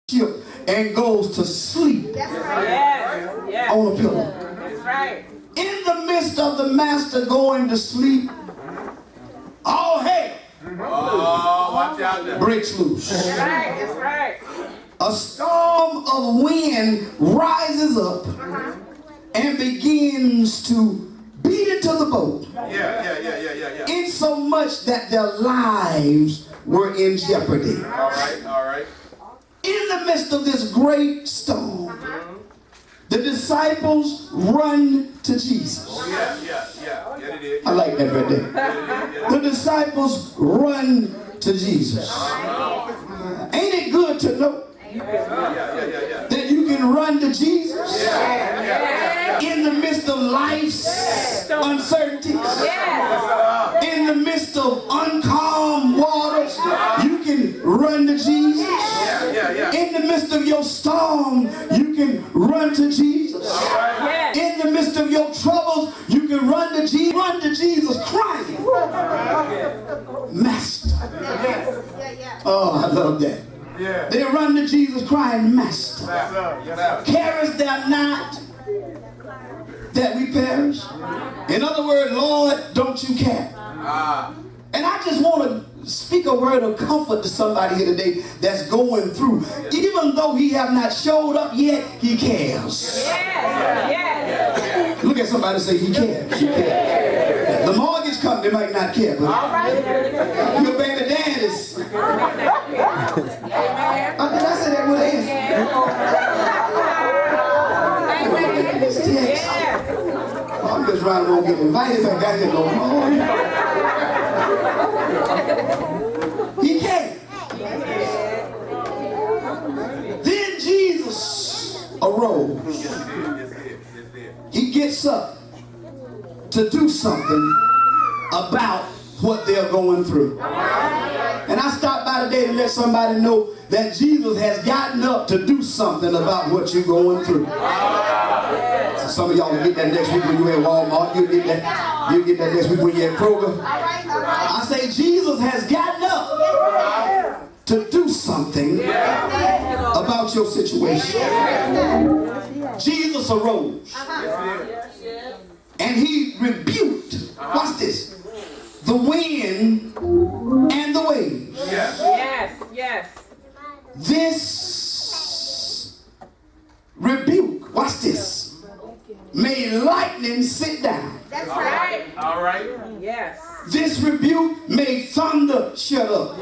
ship and goes to sleep on a pillow. That's right. In the midst of the master going to sleep, all hell watch out there. breaks loose. That's right. That's right. A storm of wind rises up and begins to beat into the boat. Yeah. In so much that their lives were in jeopardy. All right. In the midst of this great storm, the disciples run to Jesus. Yeah, it is. I like that right there. The disciples run to Jesus. Ain't it good to know that you can run to Jesus in the midst of life's uncertainties? In the midst of uncalm waters, you can run to Jesus. In the midst of your storm, you can run to Jesus. In the midst of your troubles, you can run to Jesus. Run to Jesus crying, Master. Oh, I love that. They run to Jesus crying, Master. Carest thou not that we perish? In other words, Lord, don't you care? And I just want to speak a word of comfort to somebody here today that's going through. Even though he have not showed up yet, he cares. Look at somebody and say, he cares. He cares. The mortgage company might not care, but your baby dad is. Did I say that with an I'm just trying to get invited back out here. He came. Then Jesus arose. He gets up to do something about what they're going through. And I stopped by today to let somebody know that Jesus has gotten up to do something about what you're going through. So some of y'all will get that next week when you're at Walmart. You'll get that next week when you're at Kroger. I say Jesus has gotten up to do something about your situation. Jesus arose and he rebuked, watch this, the wind and the waves. Yes. This rebuke, watch this, made lightning sit down. That's right. All right. Yes. This rebuke made thunder shut up.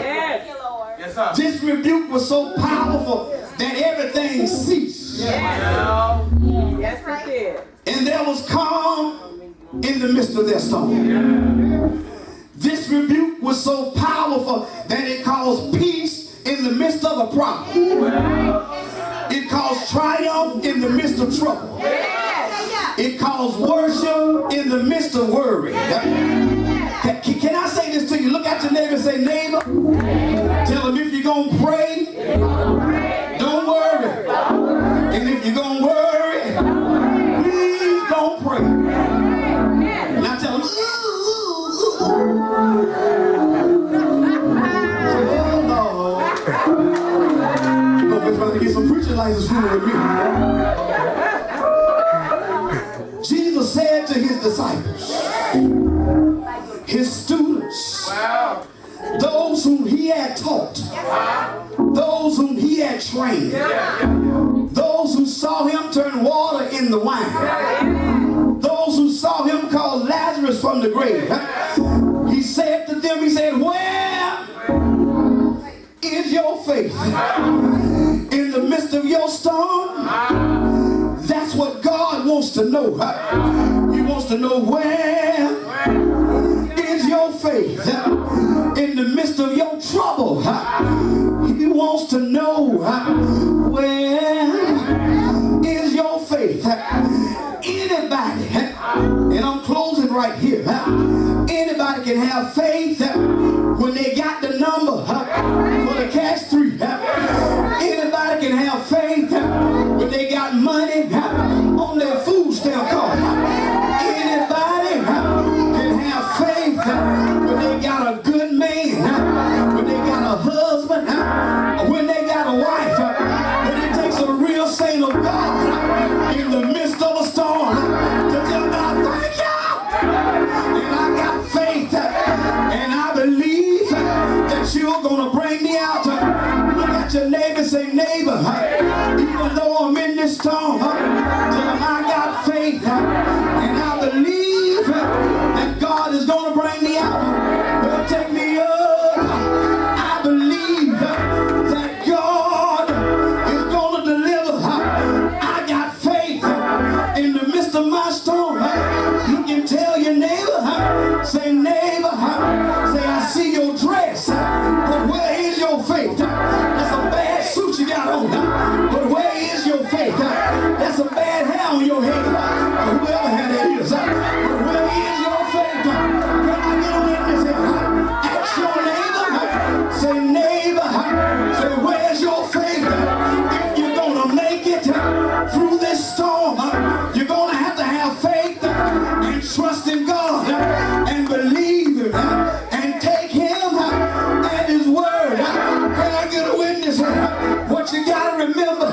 Yes, sir. This rebuke was so powerful that everything ceased. Yes, it did. And there was calm in the midst of their storm. This rebuke was so powerful that it caused peace in the midst of a problem. It caused triumph in the midst of trouble. It caused worship in the midst of worry. Can I say this to you? Look at your neighbor and say, neighbor, tell him if you're going to pray, don't worry. And if you're going to worry, please don't pray. Now tell him, trying to get some preaching license with me. Jesus said to his disciples, his students, those whom he had taught, those whom he had trained, those who saw him turn water into wine, those who saw him call Lazarus from the grave. He said to them, he said, where is your faith? In the midst of your storm, that's what God wants to know. He wants to know where is your faith. In the midst of your trouble, he wants to know where is your faith. Anybody, and I'm closing right here, anybody can have faith when they got the number for the cash 3. Anybody can have faith when they got money on their food stamp card. Anybody can have faith when they got a good man, when they got a husband, when they got your neighbor, say, neighbor, even though I'm in this storm, I got faith, and I believe that God is going to bring me out. He'll take me up. I believe that God is going to deliver. I got faith in the midst of my storm. You can tell your neighbor, say, neighbor, say, I see your dress, but where is your faith? That's a bad suit you got on, but where is your faith? That's a bad hair on your head, or whoever hair that is. But where is your faith? Can I get a witness here? Ask your neighbor, say, neighbor, say, where's your faith? If you're gonna make it through this storm, you're gonna have faith and trust in God and believe Him and take Him at His word. Can I get a witness here? What you gotta remember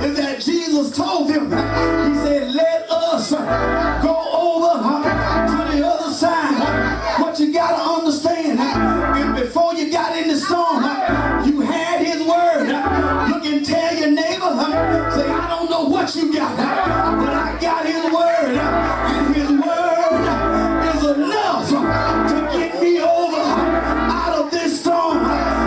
is that Jesus told him, He said, let us go over to the other side.